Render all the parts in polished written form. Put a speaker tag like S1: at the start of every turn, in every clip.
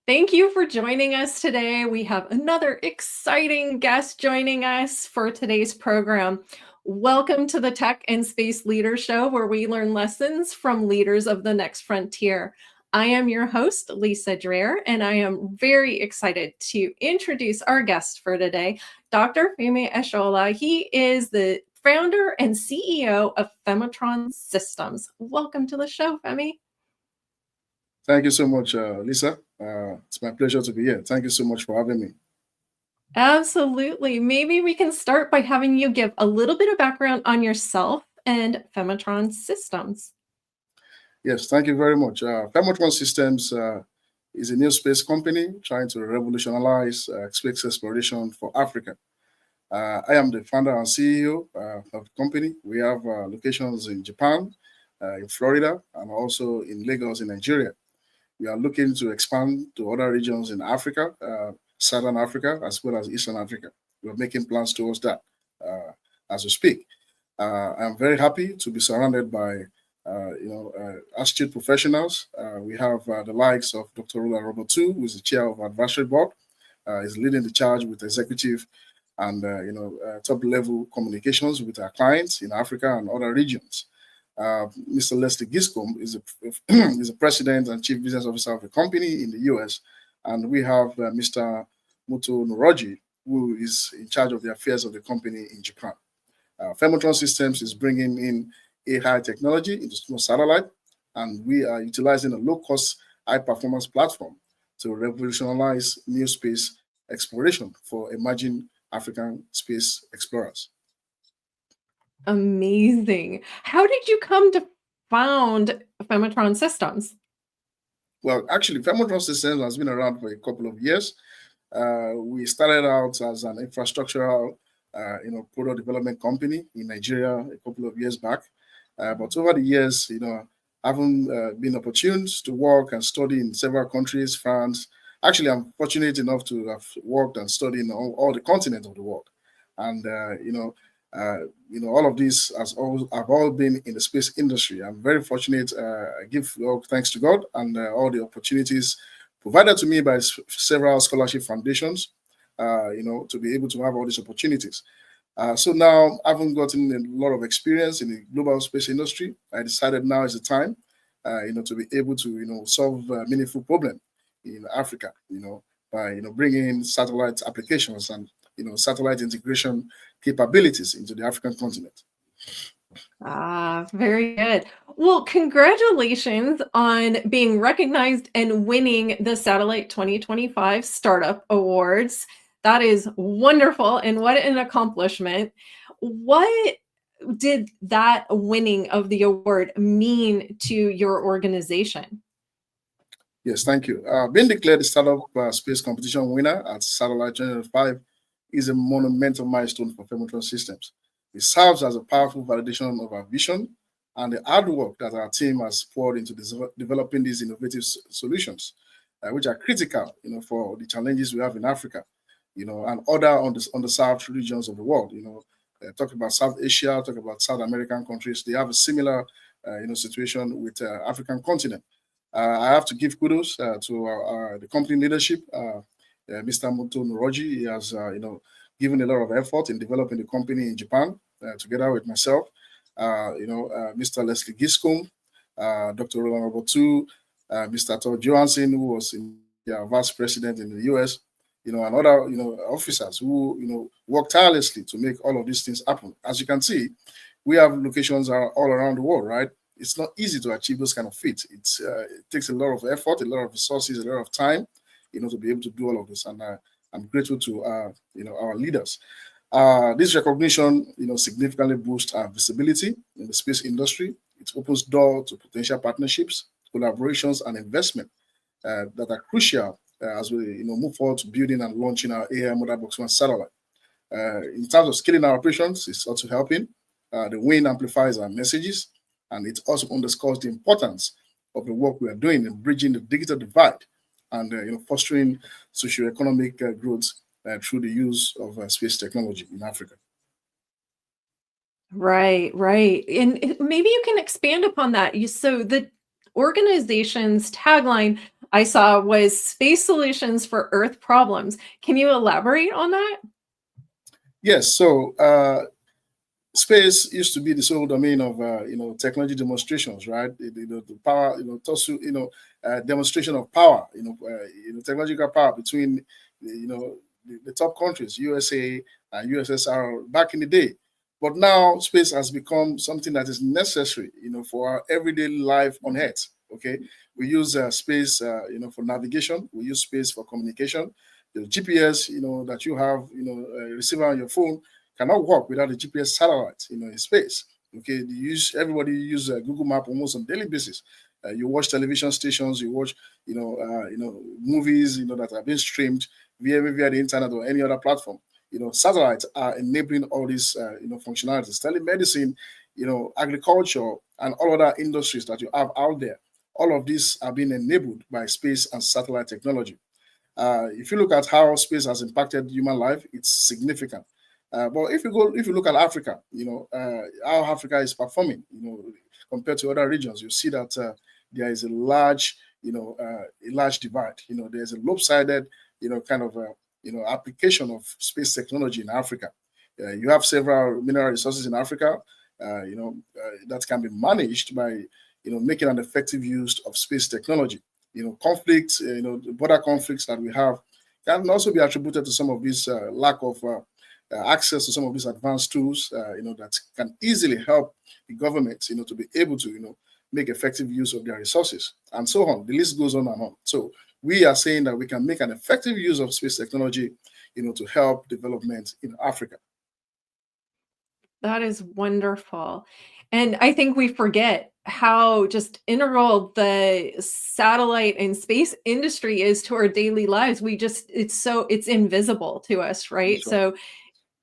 S1: Thank you for joining us today. We have another exciting guest joining us for today's program. Welcome to the Tech and Space Leader Show, where we learn lessons from leaders of the next frontier. I am your host, Lisa Dreher, and I am very excited to introduce our guest for today, Dr. Femi Ishola. He is the founder and CEO of Phemotron Systems. Welcome to the show, Femi.
S2: Thank you so much, Lisa. It's my pleasure to be here. Thank you so much for having me.
S1: Absolutely. Maybe we can start by having you give a little bit of background on yourself and Phemotron Systems.
S2: Yes, thank you very much. Phemotron Systems is a new space company trying to revolutionize space exploration for Africa. I am the founder and CEO of the company. We have locations in Japan, in Florida, and also in Lagos, in Nigeria. We are looking to expand to other regions in Africa, Southern Africa, as well as Eastern Africa. We're making plans towards that as we speak. I'm very happy to be surrounded by, astute professionals. We have the likes of Dr. Robert Tu, who is the chair of our advisory board. Is leading the charge with executive and top level communications with our clients in Africa and other regions. Mr. Leslie Giscombe is is the president and chief business officer of the company in the US, and we have Mr. Muto Noroji, who is in charge of the affairs of the company in Japan. Phemotron Systems is bringing in AI technology into small satellite, and we are utilizing a low-cost, high-performance platform to revolutionize new space exploration for emerging African space explorers.
S1: Amazing. How did you come to found Phemotron Systems?
S2: Well, actually, Phemotron Systems has been around for a couple of years. We started out as an infrastructural, product development company in Nigeria a couple of years back. But over the years, having been opportune to work and study in several countries, France. Actually, I'm fortunate enough to have worked and studied in all the continents of the world, and all of these have all been in the space industry. I'm very fortunate. I give all thanks to God and all the opportunities provided to me by several scholarship foundations, to be able to have all these opportunities. So now, having gotten a lot of experience in the global space industry, I decided now is the time, to be able to, solve a meaningful problem in Africa, by, bringing in satellite applications and, satellite integration capabilities into the African continent.
S1: Ah, very good. Well, congratulations on being recognized and winning the Satellite 2025 Startup Awards. That is wonderful, and what an accomplishment. What did that winning of the award mean to your organization?
S2: Yes, thank you. Being declared the Startup Space Competition winner at Satellite 2025 is a monumental milestone for Phemotron Systems. It serves as a powerful validation of our vision and the hard work that our team has poured into developing these innovative solutions, which are critical, for the challenges we have in Africa, and other on the south regions of the world. Talk about South Asia, talk about South American countries. They have a similar, situation with African continent. I have to give kudos to the company leadership, Mr. Muto Noroji. He has, given a lot of effort in developing the company in Japan together with myself. Mr. Leslie Giscombe, Dr. Roland Robotu, Mr. Todd Johansson, who was vice president in the US, and other, officers who, work tirelessly to make all of these things happen. As you can see, we have locations all around the world, right? It's not easy to achieve those kind of feats. It takes a lot of effort, a lot of resources, a lot of time, to be able to do all of this. And I'm grateful to, our leaders. This recognition, significantly boosts our visibility in the space industry. It opens doors to potential partnerships, collaborations, and investment that are crucial as we, move forward to building and launching our AI Mother Box 1 satellite. In terms of scaling our operations, it's also helping. The win amplifies our messages, and it also underscores the importance of the work we are doing in bridging the digital divide and fostering socio-economic growth through the use of space technology in Africa.
S1: Right, right. And maybe you can expand upon that. So the organization's tagline, I saw was space solutions for Earth problems. Can you elaborate on that?
S2: Yes. So space used to be the sole domain of technology demonstrations, right? The power, demonstration of power, technological power between the top countries, USA and USSR back in the day. But now space has become something that is necessary, for our everyday life on Earth. Okay, we use space, for navigation. We use space for communication. The GPS, that you have, receiver on your phone cannot work without a GPS satellite, in space. Okay, everybody use Google Map almost on daily basis. You watch television stations, you watch, movies, that are being streamed via the internet or any other platform. Satellites are enabling all these, functionalities. Telemedicine, agriculture, and all other industries that you have out there. All of these are being enabled by space and satellite technology. If you look at how space has impacted human life, it's significant. But if you look at Africa, how Africa is performing, compared to other regions, you see that there is a large, a large divide. There's a lopsided, kind of, application of space technology in Africa. You have several mineral resources in Africa, that can be managed by, making an effective use of space technology. Conflicts, the border conflicts that we have can also be attributed to some of this lack of access to some of these advanced tools, that can easily help the government, to be able to, make effective use of their resources and so on. The list goes on and on. So we are saying that we can make an effective use of space technology, to help development in Africa.
S1: That is wonderful. And I think we forget how just integral the satellite and space industry is to our daily lives. It's invisible to us, right?
S2: That's right.
S1: So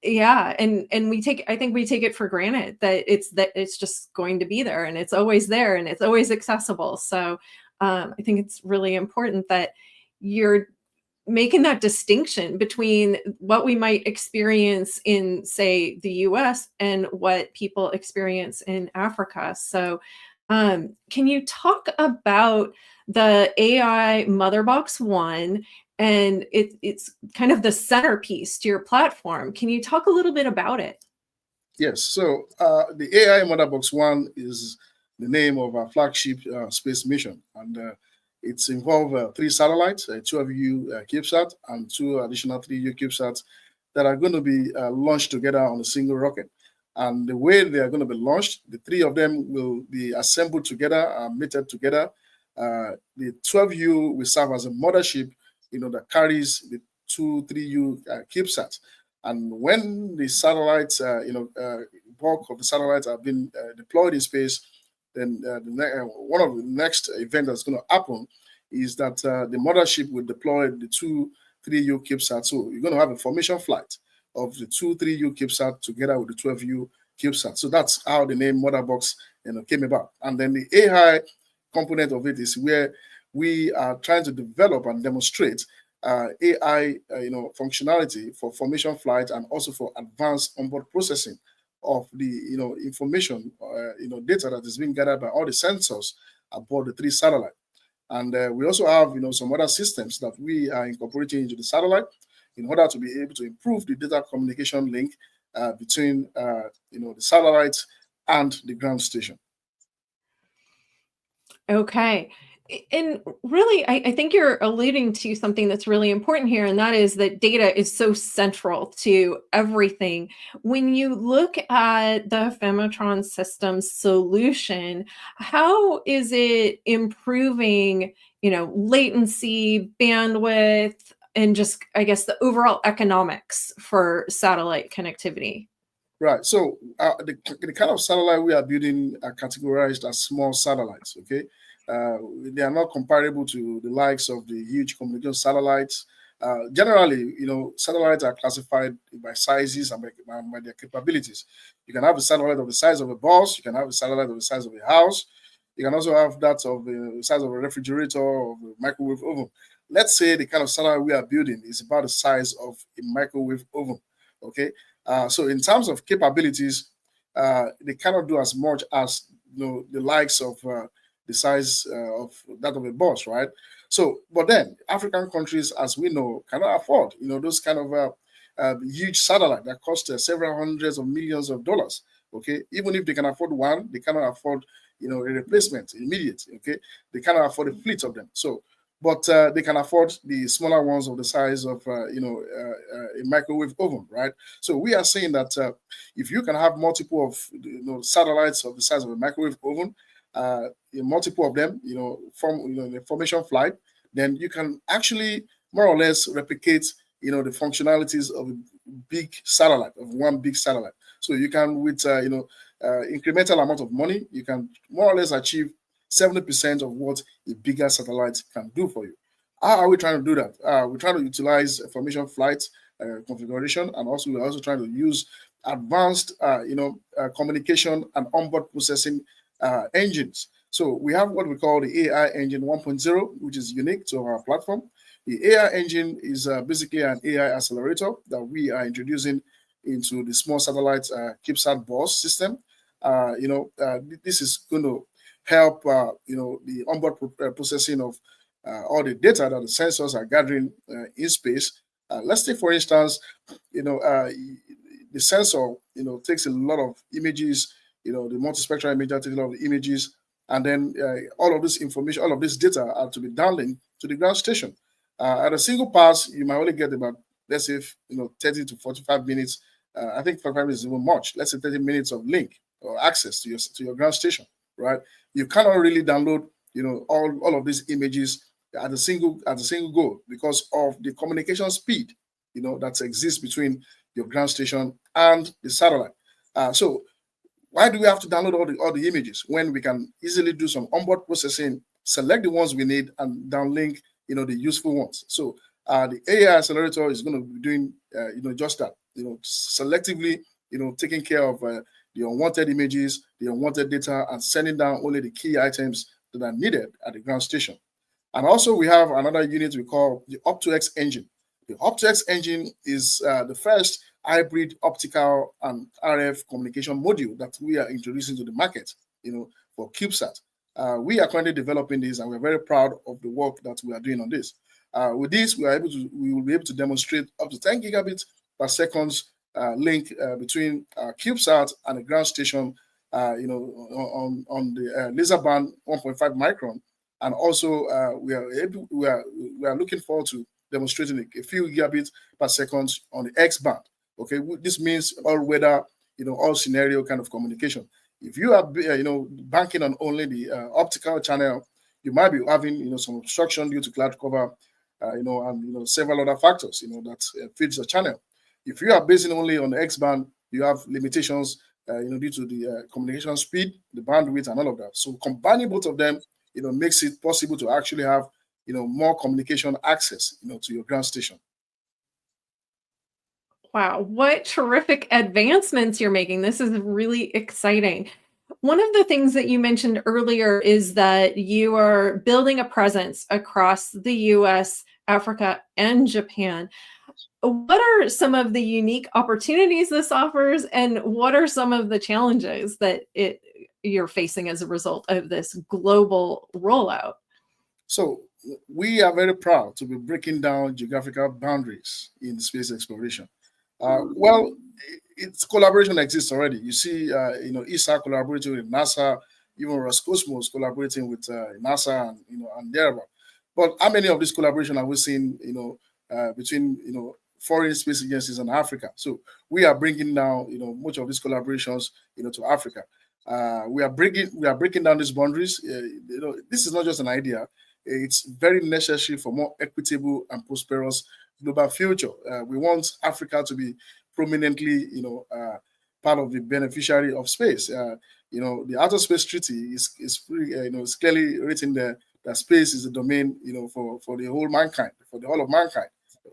S1: yeah, and I think we take it for granted that it's just going to be there and it's always there and it's always accessible. So I think it's really important that you're making that distinction between what we might experience in, say, the US and what people experience in Africa. So, can you talk about the AI Motherbox One? And it's kind of the centerpiece to your platform. Can you talk a little bit about it?
S2: Yes. So the AI Motherbox One is the name of our flagship space mission, and it's involved three satellites, two of you CubeSat and two additional 3U CubeSats that are going to be launched together on a single rocket. And the way they are going to be launched, the three of them will be assembled together, mated together. The 12U will serve as a mothership, that carries the two 3U CubeSats. And when the satellites, bulk of the satellites have been deployed in space, then one of the next events that's going to happen is that the mothership will deploy the two 3U CubeSat. So you're going to have a formation flight of the two 3U CubeSat together with the 12U CubeSat. So that's how the name Motherbox came about. And then the AI component of it is where we are trying to develop and demonstrate AI, functionality for formation flight and also for advanced onboard processing of the, information, data that is being gathered by all the sensors aboard the three satellites. And we also have, some other systems that we are incorporating into the satellite in order to be able to improve the data communication link between, the satellites and the ground station.
S1: Okay. And really, I think you're alluding to something that's really important here, and that is that data is so central to everything. When you look at the Phemotron Systems solution, how is it improving, latency, bandwidth, and just, I guess, the overall economics for satellite connectivity?
S2: Right. So the kind of satellite we are building are categorized as small satellites. Okay. They are not comparable to the likes of the huge communication satellites. Generally, satellites are classified by sizes and by their capabilities. You can have a satellite of the size of a bus. You can have a satellite of the size of a house. You can also have that of the size of a refrigerator or a microwave oven. Let's say the kind of satellite we are building is about the size of a microwave oven. Okay. So in terms of capabilities, they cannot do as much as the likes of the size of that of a bus, right? So, but then African countries, as we know, cannot afford, those kind of huge satellite that cost several hundreds of millions of dollars. Okay, even if they can afford one, they cannot afford, a replacement immediate. Okay, they cannot afford a fleet of them. So, but they can afford the smaller ones of the size of, a microwave oven, right? So we are saying that if you can have multiple of, satellites of the size of a microwave oven, multiple of them, form, in a formation flight, then you can actually more or less replicate, the functionalities of a big satellite, of one big satellite. So you can, with incremental amount of money, you can more or less achieve 70% of what a bigger satellite can do for you. How are we trying to do that? We're trying to utilize formation flight configuration, and also we're also trying to use advanced, communication and onboard processing engines. So we have what we call the AI engine 1.0, which is unique to our platform. The AI engine is basically an AI accelerator that we are introducing into the small satellite CubeSat bus system. This is going to help, the onboard processing of all the data that the sensors are gathering in space. Let's take, for instance, the sensor, takes a lot of images, the multispectral imager takes a lot of images, and then all of this information, all of this data are to be downlinked to the ground station. At a single pass, you might only get about, let's say, 30 to 45 minutes. I think 45 minutes is even much. Let's say 30 minutes of link or access to your ground station, right? You cannot really download, all of these images at a single go because of the communication speed, that exists between your ground station and the satellite. So why do we have to download all the images when we can easily do some onboard processing, select the ones we need, and downlink, the useful ones? So the AI accelerator is going to be doing, just that, selectively, taking care of the unwanted images, the unwanted data, and sending down only the key items that are needed at the ground station. And also we have another unit we call the Op2X engine. The Op2X engine is the first hybrid optical and RF communication module that we are introducing to the market, for CubeSat. We are currently developing this, and we're very proud of the work that we are doing on this. With this, we will be able to demonstrate up to 10 gigabits per second link between CubeSat and the ground station, on the laser band 1.5 micron, and also we are looking forward to demonstrating a few gigabits per second on the X band. Okay, this means all weather, all scenario kind of communication. If you are, banking on only the optical channel, you might be having, some obstruction due to cloud cover, and several other factors, that feeds the channel. If you are basing only on the X band, you have limitations, due to the communication speed, the bandwidth, and all of that. So combining both of them, makes it possible to actually have, more communication access, to your ground station.
S1: Wow, what terrific advancements you're making. This is really exciting. One of the things that you mentioned earlier is that you are building a presence across the US, Africa, and Japan. What are some of the unique opportunities this offers, and what are some of the challenges that you're facing as a result of this global rollout?
S2: So we are very proud to be breaking down geographical boundaries in space exploration. Well, it's collaboration exists already. You see, ESA collaborating with NASA, even Roscosmos collaborating with NASA, and and thereabout. But how many of these collaboration have we seen, between foreign space agencies and Africa? So we are bringing now, much of these collaborations, to Africa. We are breaking down these boundaries. This is not just an idea. It's very necessary for more equitable and prosperous global future. We want Africa to be prominently, part of the beneficiary of space. The Outer Space Treaty is it's clearly written there that space is a domain, for the whole mankind, for the whole of mankind.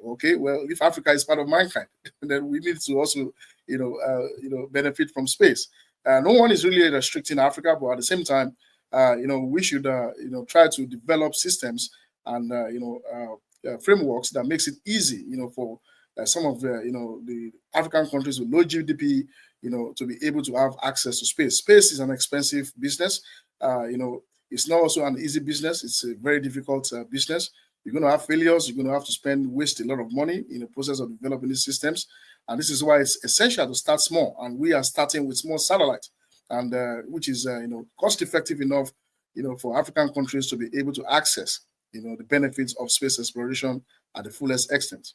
S2: Okay, well, if Africa is part of mankind, then we need to also, benefit from space. No one is really restricting Africa, but at the same time, we should, try to develop systems and, frameworks that makes it easy, for some of the African countries with low GDP, to be able to have access to space. Space is an expensive business. It's not also an easy business. It's a very difficult business. You're going to have failures. You're going to have to waste a lot of money in the process of developing these systems. And this is why it's essential to start small. And we are starting with small satellites, and which is cost effective enough, for African countries to be able to access, the benefits of space exploration at the fullest extent.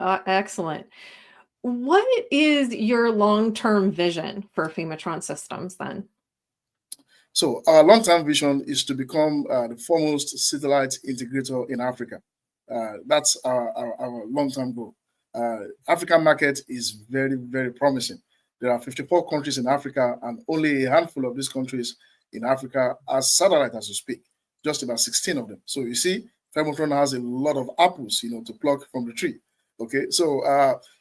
S1: Excellent. What is your long-term vision for Phemotron Systems then?
S2: So our long-term vision is to become the foremost satellite integrator in Africa. That's our long-term goal. African market is very, very promising. There are 54 countries in Africa, and only a handful of these countries in Africa are satellite as we speak, just about 16 of them. So you see, Phemotron has a lot of apples, to pluck from the tree. Okay, so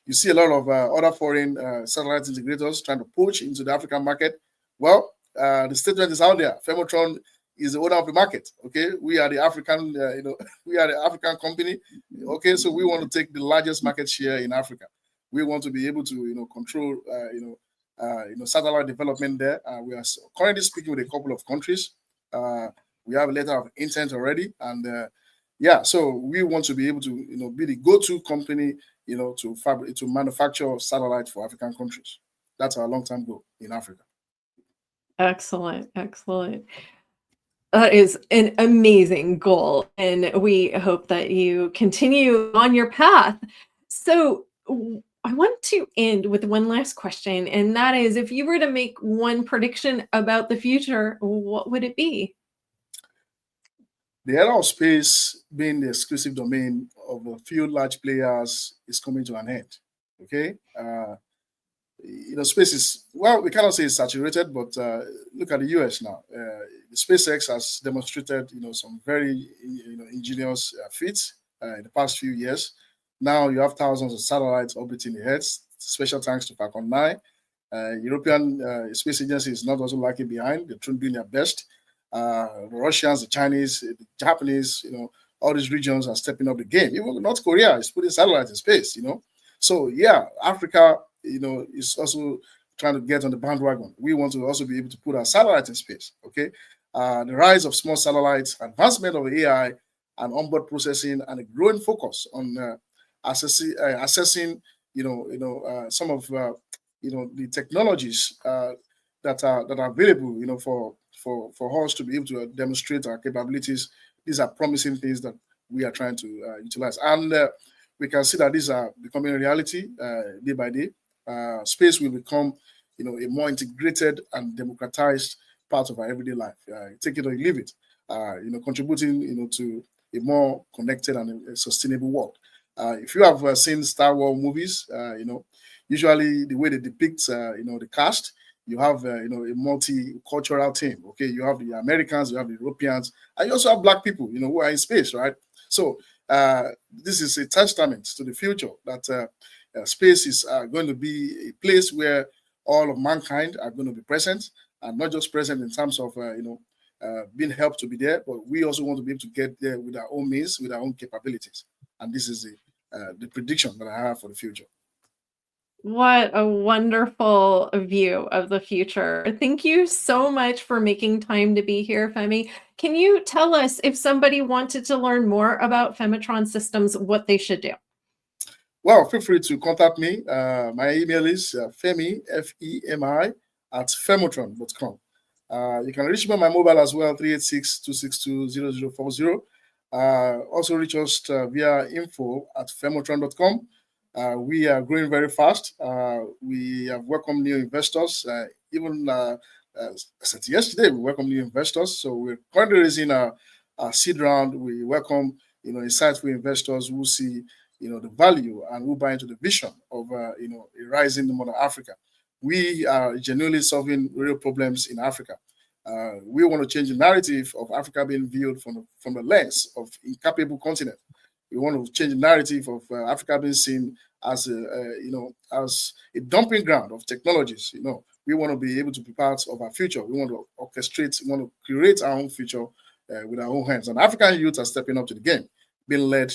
S2: you see a lot of other foreign satellite integrators trying to poach into the African market. Well, the statement is out there. Phemotron is the owner of the market. Okay, we are the African, we are the African company. Okay, so we want to take the largest market share in Africa. We want to be able to, control, satellite development there. We are currently speaking with a couple of countries. We have a letter of intent already, and so we want to be able to, be the go-to company, to manufacture satellites for African countries. That's our long-term goal in Africa.
S1: Excellent, excellent. That is an amazing goal, and we hope that you continue on your path. So I want to end with one last question, and that is, if you were to make one prediction about the future, what would it be?
S2: The era of space being the exclusive domain of a few large players is coming to an end. Okay, space is, well, we cannot say it's saturated, but look at the US now. SpaceX has demonstrated, some very, ingenious feats in the past few years. Now you have thousands of satellites orbiting the Earth. Special thanks to Falcon 9. European Space Agency is not also lagging behind. They're doing their best. The Russians, the Chinese, the Japanese, all these regions are stepping up the game. Even North Korea is putting satellites in space, So yeah, Africa, is also trying to get on the bandwagon. We want to also be able to put our satellites in space. Okay, the rise of small satellites, advancement of AI and onboard processing, and a growing focus on assessing, some of the technologies that are available, for us to be able to demonstrate our capabilities. These are promising things that we are trying to utilize, and we can see that these are becoming a reality day by day. Space will become, a more integrated and democratized part of our everyday life. Take it or leave it. Contributing, to a more connected and a sustainable world. If you have seen Star Wars movies, usually the way they depict, the cast, you have, a multicultural team. Okay, you have the Americans, you have the Europeans, and you also have Black people, who are in space, right? So this is a testament to the future that space is going to be a place where all of mankind are going to be present, and not just present in terms of, being helped to be there, but we also want to be able to get there with our own means, with our own capabilities. And this is the prediction that I have for the future.
S1: What a wonderful view of the future. Thank you so much for making time to be here, Femi. Can you tell us, if somebody wanted to learn more about Phemotron Systems, what they should do?
S2: Well, feel free to contact me. My email is Femi, Femi, at phemotron.com. You can reach me on my mobile as well, 386-262-0040. Also reach us via info@phemotron.com. We are growing very fast. We have welcomed new investors. Even yesterday, we welcomed new investors. So we're currently raising a seed round. We welcome, insightful investors who see, the value and who buy into the vision of, a rising Mother Africa. We are genuinely solving real problems in Africa. We want to change the narrative of Africa being viewed from the lens of incapable continent. We want to change the narrative of Africa being seen as as a dumping ground of technologies. We want to be able to be part of our future. We want to orchestrate, we want to create our own future with our own hands. And African youth are stepping up to the game, being led,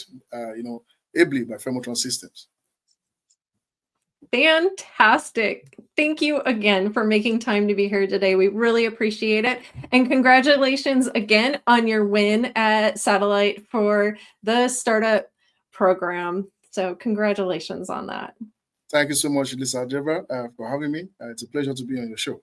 S2: ably by Phemotron Systems.
S1: Fantastic. Thank you again for making time to be here today. We really appreciate it. And congratulations again on your win at Satellite for the startup program. So congratulations on that.
S2: Thank you so much, Lisa Dreher, for having me. It's a pleasure to be on your show.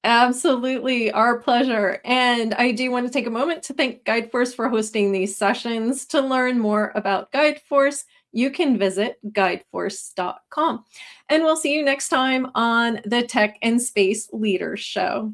S1: Absolutely, our pleasure. And I do want to take a moment to thank GuideForce for hosting these sessions. To learn more about GuideForce, you can visit guideforce.com. And we'll see you next time on the Tech and Space Leaders Show.